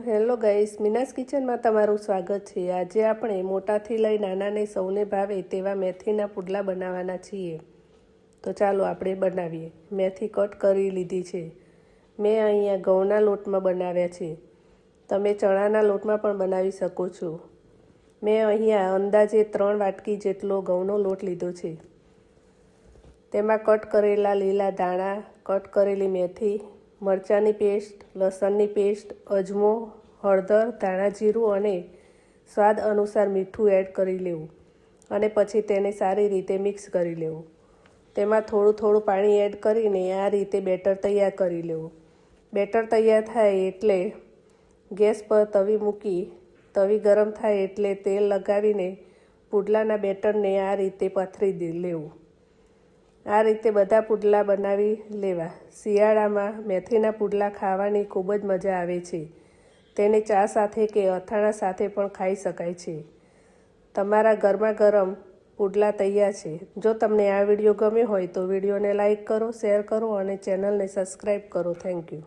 Hello guys, Meena's કિચનમાં તમારું સ્વાગત છે। આજે આપણે મોટાથી લઈ નાનાને સૌને ભાવે તેવા મેથીના પુડલા બનાવવાના છીએ। તો ચાલો આપણે બનાવીએ। મેથી કટ કરી લીધી છે। મેં અહીંયા ઘઉંના લોટમાં બનાવ્યા છે। તમે ચણાના લોટમાં પણ બનાવી શકો છો। મેં અહીંયા અંદાજે 3 વાટકી જેટલો ઘઉંનો લોટ લીધો છે। તેમાં કટ કરેલા લીલા ધાણા, કટ કરેલી મેથી, મરચાંની પેસ્ટ, લસણની પેસ્ટ, અજમો, હળદર, ધાણા જીરું અને સ્વાદ અનુસાર મીઠું એડ કરી લેવું અને પછી તેને સારી રીતે મિક્સ કરી લેવું। તેમાં થોડું થોડું પાણી એડ કરીને આ રીતે બેટર તૈયાર કરી લેવું। બેટર તૈયાર થાય એટલે ગેસ પર તવી મૂકી તવી ગરમ થાય એટલે તેલ લગાવીને પુડલાના બેટરને આ રીતે પથરી લેવું। આ રીતે બધા પુડલા બનાવી લેવા। શિયાળામાં મેથીના પુડલા ખાવાની ખૂબ જ મજા આવે છે। તેને ચા સાથે કે અથાણા સાથે પણ ખાઈ શકાય છે। તમારા ગરમા ગરમ પુડલા તૈયાર છે। જો તમને આ વિડીયો ગમ્યો હોય તો વિડીયોને લાઈક કરો, શેર કરો અને ચેનલને સબસ્ક્રાઈબ કરો। Thank you.